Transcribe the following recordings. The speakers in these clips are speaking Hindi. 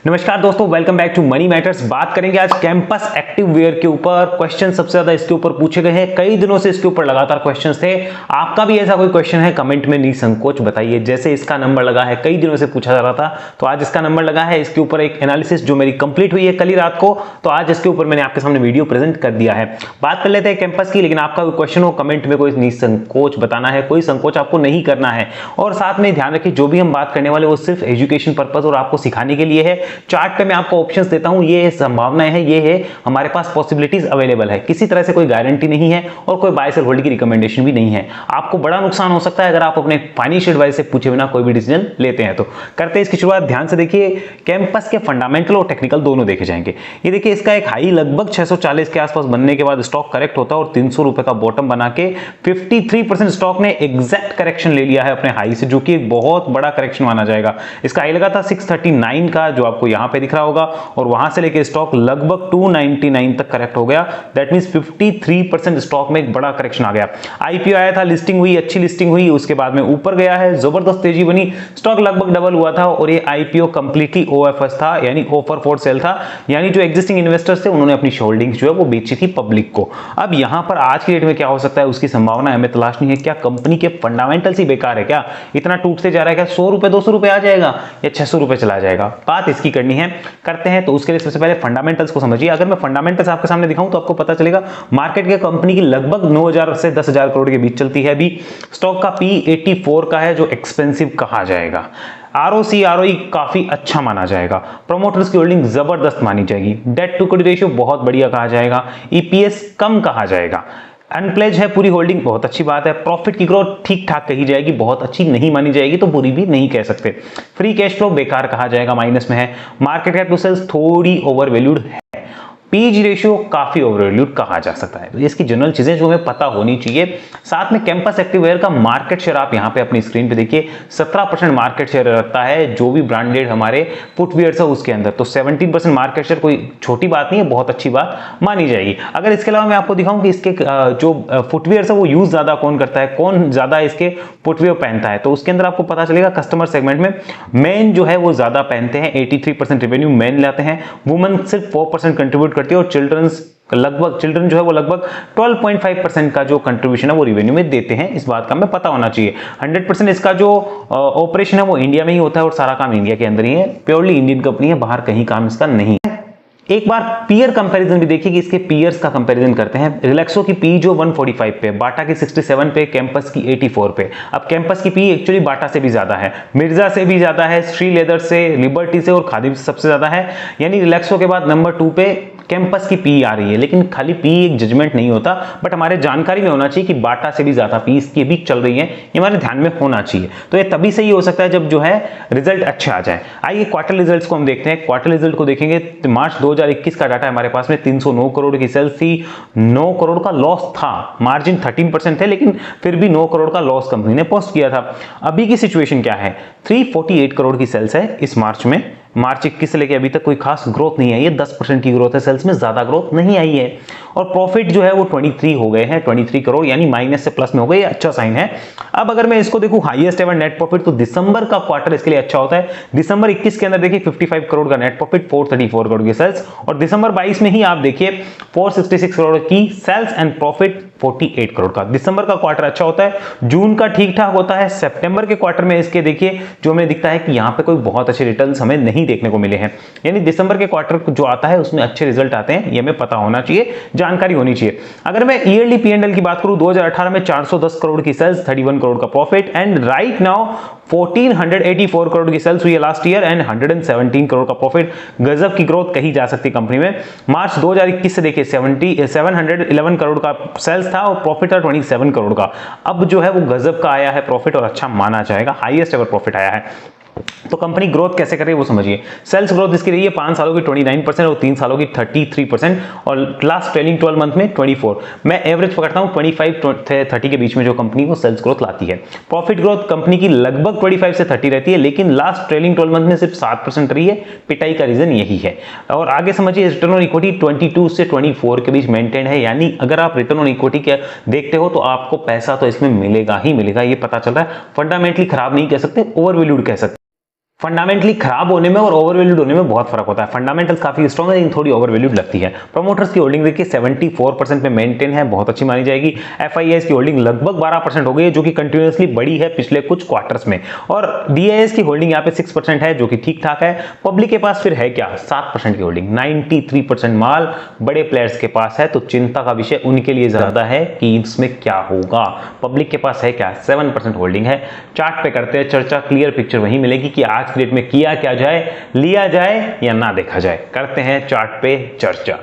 नमस्कार दोस्तों, welcome back to money matters. बात करेंगे आज कैंपस एक्टिव वेयर के ऊपर। क्वेश्चन सबसे ज्यादा इसके ऊपर पूछे गए हैं, कई दिनों से इसके ऊपर लगातार क्वेश्चंस थे। आपका भी ऐसा कोई क्वेश्चन है कमेंट में निसंकोच बताइए। जैसे इसका नंबर लगा है, कई दिनों से पूछा जा रहा था, तो आज इसका नंबर लगा है। इसके ऊपर एक एनालिसिस जो मेरी कंप्लीट हुई है कल ही रात को, तो आज इसके ऊपर मैंने आपके सामने वीडियो प्रेजेंट कर दिया है। बात कर लेते हैं कैंपस की, लेकिन आपका क्वेश्चन हो कमेंट में कोई निसंकोच बताना है, कोई संकोच आपको नहीं करना है। और साथ में ध्यान रखिए, जो भी हम बात करने वाले वो सिर्फ एजुकेशन पर्पज और आपको सिखाने के लिए है। चार्ट पे मैं आपको ऑप्शंस देता हूं, ये संभावनाएं है, ये है हमारे पास पॉसिबिलिटीज अवेलेबल है। किसी तरह से कोई गारंटी नहीं है और कोई बाय सेल होल्ड की रिकमेंडेशन भी नहीं है। आपको बड़ा नुकसान हो सकता है अगर आप अपने फाइनेंशियल एडवाइस से पूछे बिना कोई भी डिसीजन लेते हैं। तो करते हैं इसकी शुरुआत। ध्यान से देखिए, कैंपस के फंडामेंटल और टेक्निकल दोनों देखे जाएंगे। ये देखिए, इसका एक हाई लगभग 640 के आसपास बनने के बाद स्टॉक करेक्ट होता है और 300 रुपए का बॉटम बना के 53% स्टॉक ने एग्जैक्ट करेक्शन ले लिया है अपने हाई से, जो कि एक बहुत बड़ा करेक्शन माना जाएगा। इसका हाई लगा था 639 का, जो आपको यहां पे दिख रहा होगा, और वहां से लेके स्टॉक लगभग 299 तक करेक्ट हो गया। दैट मींस 53% स्टॉक में एक बड़ा करेक्शन आ गया। आईपीओ आया था, लिस्टिंग हुई, अच्छी लिस्टिंग हुई, उसके बाद में ऊपर गया है, जबरदस्त तेजी बनी, स्टॉक लगभग डबल हुआ था। और ये आईपीओ कंप्लीटली ओएफएस था, यानी ऑफर फॉर सेल था, यानी जो एग्जिस्टिंग इन्वेस्टर्स थे उन्होंने अपनी होल्डिंग्स जो है वो बेची थी पब्लिक को। अब यहां पर आज की डेट में क्या हो सकता है उसकी संभावना हमें तलाशनी है। क्या कंपनी के फंडामेंटल्स ही बेकार है, क्या इतना टूटते जा रहा है, क्या 100 रुपए 200 रुपए आ जाएगा या 600 रुपए चला जाएगा? बात इसकी करनी है, करते हैं। तो उसके लिए सबसे पहले फंडामेंटल्स को समझिए। अगर मैं फंडामेंटल्स आपके सामने दिखाऊं तो आपको पता चलेगा मार्केट के कंपनी की लगभग 9000 से 10000 करोड़ के बीच चलती है अभी। स्टॉक का पी 84 का है, जो एक्सपेंसिव कहा जाएगा। आरओसी आरओई काफी अच्छा माना जाएगा। प्रमोटर्स की होल्डिंग जबरदस्त मानी जाएगी। डेट टू इक्विटी रेशियो बहुत बढ़िया कहा जाएगा। ईपीएस कम कहा जाएगा। अनप्लेज है पूरी होल्डिंग, बहुत अच्छी बात है। प्रॉफिट की ग्रोथ ठीक ठाक कही जाएगी, बहुत अच्छी नहीं मानी जाएगी, तो बुरी भी नहीं कह सकते। फ्री कैश फ्लो बेकार कहा जाएगा, माइनस में है। मार्केट कैप टू सेल्स थोड़ी ओवर वैल्यूड है। पीजी रेशियो काफी ओवरवैल्यूड कहा जा सकता है। तो इसकी जनरल चीजें जो हमें पता होनी चाहिए। साथ में कैंपस एक्टिववेयर का मार्केट शेयर आप यहां पे अपनी स्क्रीन पे देखिए, 17% मार्केट शेयर रखता है जो भी ब्रांडेड हमारे फुटवियर्स है उसके अंदर। तो 17% मार्केट शेयर कोई छोटी बात नहीं है, बहुत अच्छी बात मानी जाएगी। अगर इसके अलावा मैं आपको दिखाऊं कि इसके जो फुटवियर्स है वो यूज ज्यादा कौन करता है, कौन ज्यादा इसके फुटवियर पहनता है, तो उसके अंदर आपको पता चलेगा कस्टमर सेगमेंट में मेन जो है वो ज्यादा पहनते हैं। 83% रेवेन्यू मेन लाते हैं। वुमेन सिर्फ 4% कंट्रीब्यूट करती है और चिल्ड्रन जो है वो लगभग 12.5% का जो कंट्रीब्यूशन है वो रेवेन्यू में देते हैं। इस बात का हमें पता होना चाहिए। 100% इसका जो ऑपरेशन है वो इंडिया में ही होता है और सारा काम इंडिया के अंदर ही है। प्योरली इंडियन कंपनी है, बाहर कहीं काम इसका नहीं है। एक बार पीयर कंपैरिजन भी देखिए कि इसके पीयर्स का कंपैरिजन करते हैं। रिलैक्सो की पी जो 145 पे, बाटा की 67 पे, कैंपस की 84 पे। अब कैंपस की पी एक्चुअली बाटा से भी ज्यादा है, मिर्जा से भी ज्यादा है, श्री लेदर से, लिबर्टी से और खादी से सबसे ज्यादा है। यानी रिलैक्सो के बाद नंबर 2 पे कैंपस की पी आ रही है। लेकिन खाली पी एक जजमेंट नहीं होता, बट हमारे जानकारी में होना चाहिए कि बाटा से भी ज्यादा पी इसकी भी चल रही है, ये हमारे ध्यान में होना चाहिए। तो ये तभी से ही हो सकता है जब जो है रिजल्ट अच्छे आ जाए। आइए क्वार्टर रिजल्ट्स को हम देखते हैं। क्वार्टर रिजल्ट को देखेंगे तो मार्च 2021 का डाटा हमारे पास में 309 करोड़ की सेल्स थी, 9 करोड़ का लॉस था, मार्जिन 13% थे, लेकिन फिर भी 9 करोड़ का लॉस कंपनी ने पोस्ट किया था। अभी की सिचुएशन क्या है? 348 करोड़ की सेल्स है इस मार्च में। मार्च 21 से लेके अभी तक कोई खास ग्रोथ नहीं आई है, 10% की ग्रोथ है सेल्स में, ज्यादा ग्रोथ नहीं आई है। और प्रॉफिट जो है वो 23 हो गए हैं, 23 करोड़, यानी माइनस से प्लस में हो गए, अच्छा साइन है। अब अगर मैं इसको देखूं हाईएस्ट एवर नेट प्रॉफिट, तो दिसंबर का क्वार्टर इसके लिए अच्छा होता है। दिसंबर 21 के अंदर देखिए 55 करोड़ का नेट प्रॉफिट, 434 करोड़ की सेल्स, और दिसंबर 22 में ही आप देखिए 466 करोड़ की सेल्स एंड प्रॉफिट 48 करोड़ का। दिसंबर का क्वार्टर अच्छा होता है, जून का ठीक ठाक होता है। सितंबर के क्वार्टर में इसके देखिए जो हमें दिखता है कि यहां पे कोई बहुत अच्छे रिटर्न्स हमें नहीं देखने को मिले हैं। यानी दिसंबर के क्वार्टर जो आता है उसमें अच्छे रिजल्ट आते हैं, ये हमें पता होना चाहिए, जानकारी होनी चाहिए। अगर मैं ईयरली पी&एल की बात करूं, 2018 में 410 करोड़ की सेल्स, 31 करोड़ का profit, and right now 1484 crore की सेल्स हुई है लास्ट ईयर एंड 117 करोड़ का प्रॉफिट। गजब की ग्रोथ कही जा सकती है कंपनी में। मार्च 2021 से देखिए 711 करोड़ का सेल्स था और प्रॉफिट था 27 करोड़ का। अब जो है वो गजब का आया है प्रॉफिट और अच्छा माना जाएगा, हाईएस्ट एवर प्रॉफिट आया है। तो कंपनी ग्रोथ कैसे कर रही है वो समझिए। सेल्स ग्रोथ इसकी रही है 5 सालों की 29% और 3 सालों की 33%, और लास्ट ट्रेलिंग 12 मंथ में 24। मैं एवरेज पकड़ता हूं 25-30 के बीच में जो कंपनी वो सेल्स ग्रोथ लाती है। प्रॉफिट ग्रोथ कंपनी की लगभग 25 से 30 रहती है, लेकिन लास्ट ट्रेलिंग 12 मंथ में सिर्फ 7% रही है। पिटाई का रीजन यही है। और आगे समझिए, रिटर्न ऑन इक्विटी 22 से 24 के बीच मेंटेन है, यानी अगर आप रिटर्न ऑन इक्विटी के देखते हो तो आपको पैसा तो इसमें मिलेगा ही मिलेगा, ये पता चल रहा है। फंडामेंटली खराब नहीं कह सकते, ओवरवैल्यूड कह सकते। फंडामेंटली खराब होने में और ओवरवैल्यूड होने में बहुत फर्क होता है। फंडामेंटल काफी स्ट्रॉन्ग है लेकिन थोड़ी ओवरवैल्यूड लगती है। प्रोमोटर्स की होल्डिंग देखिए 74% पे मेंटेन है, बहुत अच्छी मानी जाएगी। FIIs की होल्डिंग लगभग 12% हो गई है जो कि कंटिन्यूअसली बढ़ी है पिछले कुछ क्वार्टर्स में, और DIS की होल्डिंग यहाँ पे 6% है जो कि ठीक ठाक है। पब्लिक के पास फिर है क्या, 7% की होल्डिंग। 93% माल बड़े प्लेयर्स के पास है, तो चिंता का विषय उनके लिए ज्यादा है कि इसमें क्या होगा। पब्लिक के पास है क्या, 7% होल्डिंग है। चार्ट पे करते हैं चर्चा, क्लियर पिक्चर वही मिलेगी कि आज की डेट में किया क्या जाए, लिया जाए या ना देखा जाए। करते हैं चार्ट पे चर्चा।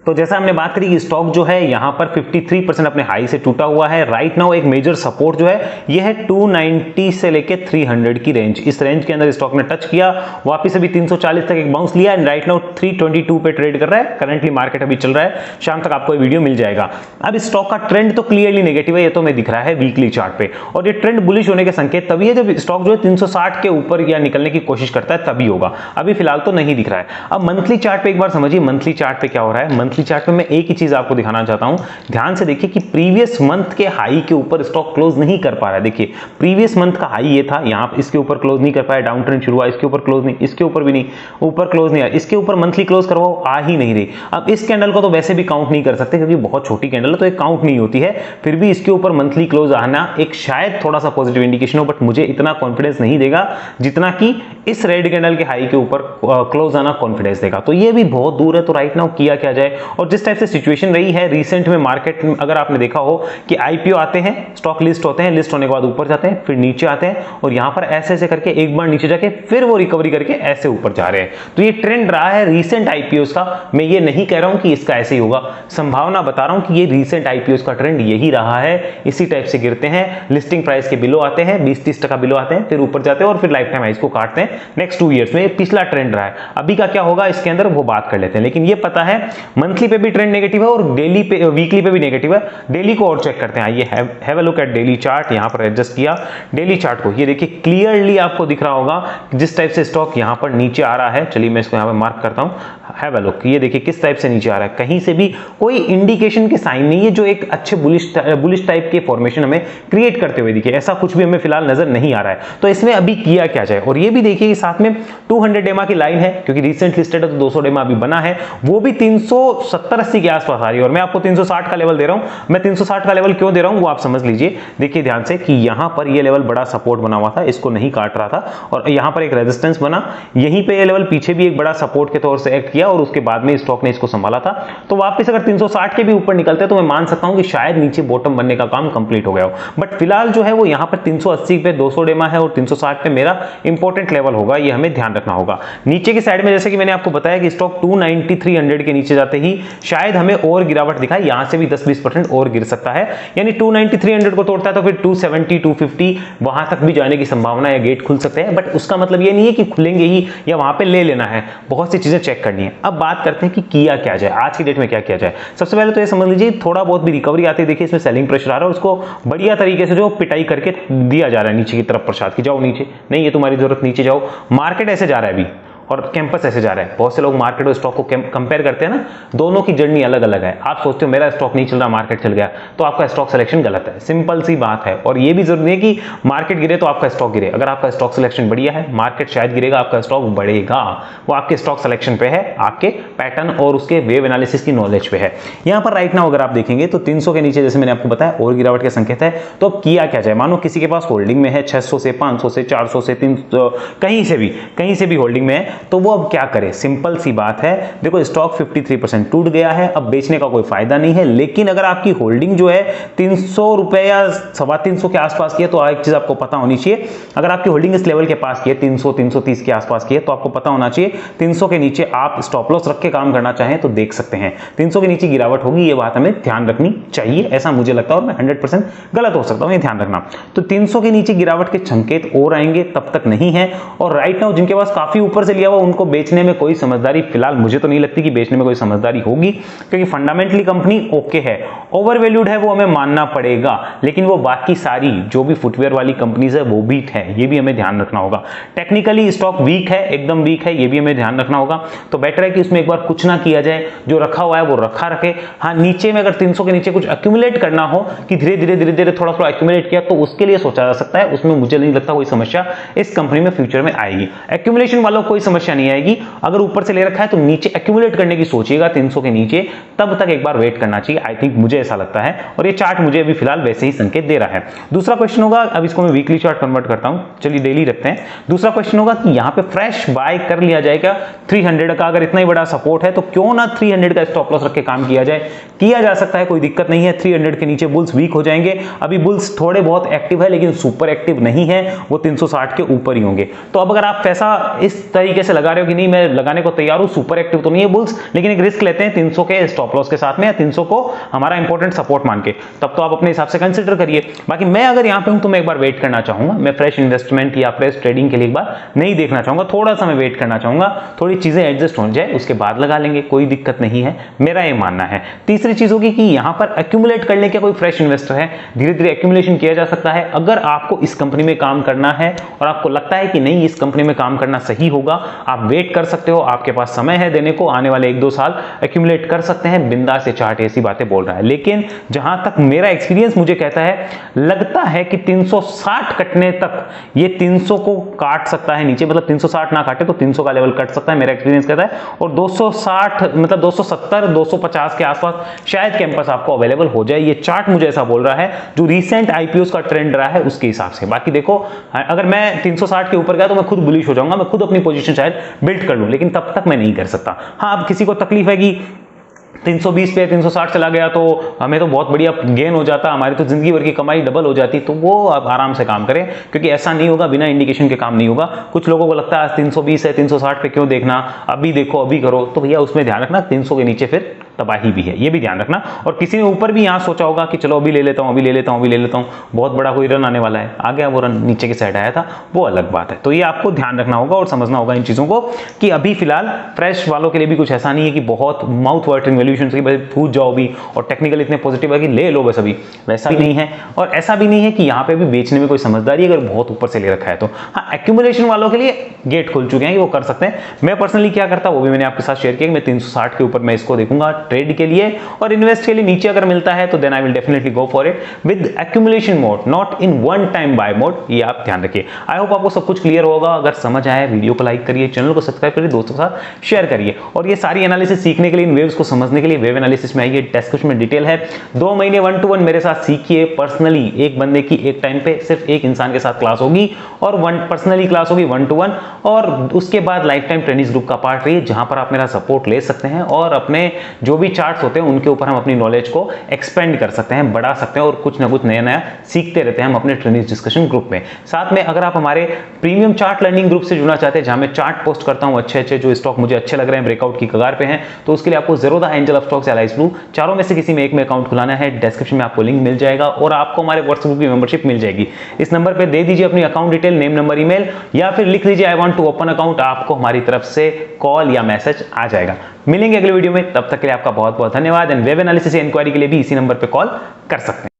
तो जैसा हमने बात करी कि स्टॉक जो है यहां पर 53% अपने हाई से टूटा हुआ है। राइट नाउ एक मेजर सपोर्ट जो है ये है 290 से लेके 300 की रेंज। इस रेंज के अंदर स्टॉक ने टच किया, वापस अभी 340 तक एक बाउंस लिया एंड राइट नाउ 322 पे ट्रेड कर रहा है। करंटली मार्केट अभी चल रहा है, शाम तक आपको ये वीडियो मिल जाएगा। अब इस स्टॉक का ट्रेंड तो क्लियरली नेगेटिव है, ये तो हमें दिख रहा है वीकली चार्ट पे, और ये ट्रेंड बुलिश होने के संकेत तभी है जब स्टॉक जो है 360 के ऊपर या निकलने की कोशिश करता है, तभी होगा। अभी फिलहाल तो नहीं दिख रहा है। अब मंथली चार्ट पे एक बार समझिए, मंथली चार्ट पे क्या हो रहा है। मंथली चार्ट में मैं एक ही चीज आपको दिखाना चाहता हूं, ध्यान से देखिए कि प्रीवियस मंथ के हाई के ऊपर स्टॉक क्लोज नहीं कर पा रहा है। देखिए प्रीवियस मंथ का हाई ये था, यहां इसके ऊपर क्लोज नहीं कर पाया, डाउन ट्रेंड शुरू हुआ, इसके ऊपर क्लोज नहीं, इसके ऊपर भी नहीं, ऊपर क्लोज नहीं आया, इसके ऊपर मंथली क्लोज करवाओ, आ ही नहीं रही। अब इस कैंडल को तो वैसे भी काउंट नहीं कर सकते क्योंकि बहुत छोटी कैंडल है, तो एक काउंट नहीं होती है। फिर भी इसके ऊपर मंथली क्लोज आना एक शायद थोड़ा सा पॉजिटिव इंडिकेशन हो, बट मुझे इतना कॉन्फिडेंस नहीं देगा जितना कि इस रेड कैंडल के हाई के ऊपर क्लोज आना कॉन्फिडेंस देगा। तो ये भी बहुत दूर है। तो राइट नाउ किया क्या जाए, और जिस टाइप से सिचुएशन रही है रिसेंट में मार्केट में, अगर आपने देखा हो कि IPO आते हैं, स्टॉक लिस्ट होते हैं, लिस्ट होने के बाद ऊपर जाते हैं, फिर नीचे आते हैं, और यहां पर ऐसे ऐसे करके एक बार नीचे जाके फिर वो रिकवरी करके ऐसे ऊपर जा रहे हैं। तो ये ट्रेंड रहा है रिसेंट IPOs का। मैं ये नहीं कह रहा हूं कि इसका ऐसे ही होगा, संभावना बता रहा हूं कि ये रिसेंट IPOs का ट्रेंड यही रहा है। इसी टाइप से गिरते हैं, लिस्टिंग प्राइस के बिलो आते हैं, 20-30% बिलो आते हैं, फिर ऊपर जाते हैं और फिर लाइफ टाइम हाइज को काटते हैं। नेक्स्ट 2 इयर्स में ये पिछला ट्रेंड रहा है। अभी का क्या होगा इसके अंदर वो बात कर लेते हैं, लेकिन ये पता है मंथली पे भी ट्रेंड नेगेटिव है और डेली पे, वीकली पे भी नेगेटिव है। डेली को और चेक करते हैं, आइए have a look at daily chart. यहां पर एडजस्ट किया डेली चार्ट को, ये देखिए क्लियरली आपको दिख रहा होगा जिस टाइप से स्टॉक यहां पर नीचे आ रहा है। चलिए मैं इसको यहां पे मार्क करता हूं, हैव अ लुक, ये देखिए किस टाइप से नीचे आ रहा है। कहीं से भी कोई इंडिकेशन के साइन नहीं है जो एक अच्छे बुलिश टाइप के फॉर्मेशन हमें क्रिएट करते हुए दिखे, ऐसा कुछ भी हमें फिलहाल नजर नहीं आ रहा है। तो इसमें अभी किया क्या जाए, और ये भी देखिए साथ में 200 डेमा की लाइन है क्योंकि रिसेंट लिस्टेड है, तो 200 डेमा अभी बना है, वो भी 370-80 के आसपास आ रही है, और मैं आपको 360 का लेवल दे रहा हूं। मैं 360 का लेवल क्यों दे रहा हूं वो आप समझ लीजिए। देखिए ध्यान से कि यहां पर ये लेवल बड़ा सपोर्ट बना हुआ था, इसको नहीं काट रहा था, और यहां पर एक रेजिस्टेंस बना, यहीं पे ये लेवल पीछे भी एक बड़ा सपोर्ट के तौर से एक्ट किया, और उसके बाद में स्टॉक ने इसको संभाला था। तो वापस अगर 360 के भी ऊपर निकलते हैं तो मैं मान सकता हूं कि शायद नीचे बॉटम बनने का काम कंप्लीट हो गया हो, बट फिलहाल जो है वो यहां पर 380 पे 200 डेमा है और 360 पे मेरा इंपॉर्टेंट लेवल होगा, ये हमें ध्यान रखना होगा। नीचे की साइड में जैसे कि मैंने आपको बताया कि स्टॉक 290-300 के नीचे जाते ही शायद हमें और गिरावट दिखाए, यहां से भी 10-20% और गिर सकता है, यानी 290-300 को तोड़ता है तो फिर 270-250 वहां तक भी जाने की संभावना है, गेट खुल सकते हैं। बट उसका मतलब ये नहीं है कि खुलेंगे ही या वहां पे ले लेना है, बहुत सी चीजें चेक करनी है। अब बात करते हैं कि किया क्या जाए, आज की डेट में क्या किया जाए। सबसे पहले तो ये समझ लीजिए थोड़ा बहुत भी रिकवरी आती है, देखिए इसमें सेलिंग प्रेशर आ रहा है, उसको बढ़िया तरीके से जो पिटाई करके दिया जा रहा है नीचे की तरफ प्रसाद की, जाओ नीचे, नहीं ये तुम्हारी जरूरत, नीचे जाओ। मार्केट ऐसे जा रहा है अभी और कैंपस ऐसे जा रहा है। बहुत से लोग मार्केट और स्टॉक को कंपेयर करते हैं ना, दोनों की जर्नी अलग अलग है। आप सोचते हो मेरा स्टॉक नहीं चल रहा, मार्केट चल गया, तो आपका स्टॉक सिलेक्शन गलत है, सिंपल सी बात है। और ये भी जरूरी है कि मार्केट गिरे तो आपका स्टॉक गिरे। अगर आपका स्टॉक सिलेक्शन बढ़िया है, मार्केट शायद गिरेगा, आपका स्टॉक बढ़ेगा, वो आपके स्टॉक सिलेक्शन पे है, आपके पैटर्न और उसके वेव एनालिसिस की नॉलेज पे है। यहां पर राइट नाउ अगर आप देखेंगे तो 300 के नीचे जैसे मैंने आपको बताया और गिरावट के संकेत है। तो अब किया क्या जाए, मानो किसी के पास होल्डिंग में है 600 से 500 से 400 से 300, कहीं से भी होल्डिंग में है, तो वो अब क्या करे, सिंपल सी बात है। देखो स्टॉक 53% टूट गया है, अब बेचने का कोई फायदा नहीं है। लेकिन अगर आपकी होल्डिंग जो है 300 रुपए या 325 के आसपास की है, तो एक चीज आपको पता होनी चाहिए, अगर आपकी होल्डिंग इस लेवल के पास की है 300-330 के आसपास की है, तो आपको पता होना चाहिए 300 के नीचे आप स्टॉप लॉस रख के काम करना चाहें तो देख सकते हैं। 300 के नीचे गिरावट होगी, ये बात हमें ध्यान रखनी चाहिए, ऐसा मुझे लगता है, और मैं 100% गलत हो सकता हूं, ये ध्यान रखना। तो 300 के नीचे गिरावट के संकेत और आएंगे, तब तक नहीं है। और राइट नाउ जिनके पास काफी ऊपर से लिया दिया हुआ, उनको बेचने में कोई समझदारी फिलहाल मुझे तो नहीं लगती कि बेचने में कोई समझदारी होगी, क्योंकि फंडामेंटली कंपनी ओके है, ओवर वैल्यूड है वो हमें मानना पड़ेगा, लेकिन वो बाकी सारी जो भी फुटवेयर वाली कंपनीज है वो भी है, ये भी हमें ध्यान रखना होगा। टेक्निकली स्टॉक वीक है, एकदम वीक है, ये भी हमें ध्यान रखना होगा। तो बेटर है कि उसमें एक बार कुछ ना किया जाए, जो रखा हुआ है वो रखा रखे। हाँ, नीचे में अगर 300 के नीचे कुछ एक्यूमुलेट करना हो कि धीरे धीरे थोड़ा थोड़ा एक्यूमुलेट किया, तो उसके लिए सोचा जा सकता है, उसमें मुझे नहीं लगता कोई समस्या इस कंपनी में फ्यूचर में आएगी। एक्यूमुलेशन वालों को कोई समस्या नहीं आएगी, अगर ऊपर से ले रखा है तो नीचे एक्यूमुलेट करने की सोचिएगा 300 के नीचे, तब तक एक बार वेट करना चाहिए, आई थिंक मुझे ऐसा लगता है, और ये चार्ट मुझे अभी फिलहाल वैसे ही संकेत दे रहा है। दूसरा क्वेश्चन होगा, अब इसको मैं वीकली चार्ट कन्वर्ट करता हूं, चलिए डेली रखते हैं। दूसरा क्वेश्चन होगा कि यहां पे फ्रेश बाय कर लिया जाएगा 300 का, अगर इतना ही बड़ा सपोर्ट है तो क्यों ना 300 का स्टॉप लॉस रख के काम किया जाए, किया जा सकता है, कोई दिक्कत नहीं है। 300 के नीचे बुल्स वीक हो जाएंगे, अभी बुल्स थोड़े बहुत एक्टिव है लेकिन सुपर एक्टिव नहीं है, वो 360 के ऊपर ही होंगे। तो अब अगर आप पैसा इस तरीके से लगा रहे हो कि नहीं मैं लगाने को तैयार हूं, सुपर एक्टिव तो नहीं है बुल्स, लेकिन एक रिस्क लेते हैं 300 के स्टॉप लॉस के साथ में, या 300 को हमारा इंपॉर्टेंट सपोर्ट मान के, तब तो आप अपने हिसाब से कंसिडर करिए। बाकी मैं अगर यहां पे हूं तो मैं एक बार वेट करना चाहूंगा, मैं फ्रेश इन्वेस्टमेंट या फ्रेश ट्रेडिंग के लिए एक बार नहीं देखना चाहूंगा, थोड़ा सा मैं वेट करना चाहूंगा, थोड़ी चीजें एडजस्ट हो जाए उसके बाद लगा लेंगे, कोई दिक्कत नहीं है, मेरा ये मानना है। तीसरी चीज होगी कि यहां पर एक्यूमुलेट करने के कोई फ्रेश इन्वेस्टर है, धीरे धीरे एक्यूमुलेशन किया जा सकता है। अगर आपको इस कंपनी में काम करना है और आपको लगता है कि नहीं इस कंपनी में काम करना सही होगा, आप वेट कर सकते हो, आपके पास समय है देने को, आने वाले 1-2 साल एक्यूमुलेट कर सकते हैं, बिंदास से चार्ट ऐसी बातें बोल रहा है। लेकिन जहां तक मेरा एक्सपीरियंस मुझे कहता है, लगता है कि 360 कटने तक ये 300 को काट सकता है नीचे, मतलब 360 ना काटे तो 300 का लेवल कट सकता है, मेरा एक्सपीरियंस कहता है। और 260 मतलब 270 250 के आसपास शायद कैंपस आपको अवेलेबल हो जाए, ये चार्ट मुझे ऐसा बोल रहा है, जो रीसेंट आईपीओस का ट्रेंड रहा है उसके हिसाब से। बाकी देखो, अगर मैं 360 के ऊपर गया तो मैं खुद बुलिश हो जाऊंगा, मैं खुद अपनी पोजीशन शायद बिल्ड कर लूं, लेकिन तब तक मैं नहीं कर सकता। हाँ, अब किसी को तकलीफ है कि 320 पे 360 चला गया तो हमें तो बहुत बढ़िया गेन हो जाता, हमारी तो जिंदगी भर की कमाई डबल हो जाती, तो वो आप आराम से काम करें, क्योंकि ऐसा नहीं होगा, बिना इंडिकेशन के काम नहीं होगा। कुछ लोगों को लगता है आज 320 है 360 पे क्यों देखना, अभी देखो अभी करो, तो भैया उसमें ध्यान रखना 300 के नीचे फिर तबाही भी है, ये भी ध्यान रखना। और किसी ने ऊपर भी यहां सोचा होगा कि चलो अभी ले लेता हूं, अभी ले लेता हूं, अभी ले लेता हूं, बहुत बड़ा कोई रन आने वाला है, आ गया वो रन, नीचे की साइड आया था, वो अलग बात है। तो ये आपको ध्यान रखना होगा और समझना होगा इन चीजों को, कि अभी फिलहाल फ्रेश वालों के लिए भी कुछ ऐसा नहीं है कि बहुत माउथ वाटरिंग वैल्यूएशन की बस फूट जाओ भी और टेक्निकल इतने पॉजिटिव है कि ले लो बस, अभी वैसा भी नहीं है। और ऐसा भी नहीं है कि यहाँ पे भी बेचने में कोई समझदारी अगर बहुत ऊपर से ले रखा है तो। हाँ, एक्यूमुलेशन वालों के लिए गेट खुल चुके हैं कि वो कर सकते हैं। मैं पर्सनली क्या करता वो भी मैंने आपके साथ शेयर किया, मैं 360 के ऊपर मैं इसको देखूंगा ट्रेड के लिए, और इन्वेस्ट के लिए नीचे अगर मिलता है तो then I will definitely go for it with accumulation mode, not in one time buy mode, ये आप ध्यान रखिए। आई होप आपको सब कुछ क्लियर होगा। अगर समझ आया वीडियो को लाइक करिए, चैनल को सब्सक्राइब करिए, दोस्तों के साथ शेयर करिए, और ये सारी एनालिसिस सीखने के लिए, इन वेव्स को समझने के लिए वेव एनालिसिस में आइए, डिस्क्रिप्शन में डिटेल है। 2 महीने 1-to-1 मेरे साथ सीखिए पर्सनली, एक बंदे की एक टाइम पे सिर्फ एक इंसान के साथ क्लास होगी, और पर्सनली क्लास होगी 1-to-1, और उसके बाद लाइफ टाइम ट्रेनिंग्स ग्रुप का पार्ट रहिए, जहां पर आप मेरा सपोर्ट ले सकते हैं और अपने जो भी चार्ट्स होते हैं उनके ऊपर हम अपनी नॉलेज को एक्सपेंड कर सकते हैं, बढ़ा सकते हैं, और कुछ ना कुछ नया नया सीखते रहते हैं हम अपने ट्रेनिंग्स डिस्कशन ग्रुप में। साथ में अगर आप हमारे प्रीमियम चार्ट लर्निंग ग्रुप से जुड़ना चाहते हैं, जहां मैं चार्ट पोस्ट करता हूं अच्छे जो स्टॉक मुझे अच्छे लग रहे हैं, ब्रेकआउट की कगार पे हैं, तो उसके लिए आपको ज़ेरोधा, एंजल ऑफ स्टॉक्स या एलाइस ब्लू, चारों में से किसी में एक में अकाउंट खुलाना है। डिस्क्रिप्शन में आपको लिंक मिल जाएगा और आपको हमारे व्हाट्सएप ग्रुप की मेंबरशिप मिल जाएगी। इस नंबर पे दे दीजिए अपनी account detail, name, number, email, या फिर लिख दीजिए I want to open account, आपको हमारी तरफ से कॉल या मैसेज आ जाएगा। मिलेंगे अगले वीडियो में, तब तक के लिए आपका बहुत बहुत धन्यवाद। एंड वेब एनालिसिस या इंक्वायरी के लिए भी इसी नंबर पे कॉल कर सकते हैं।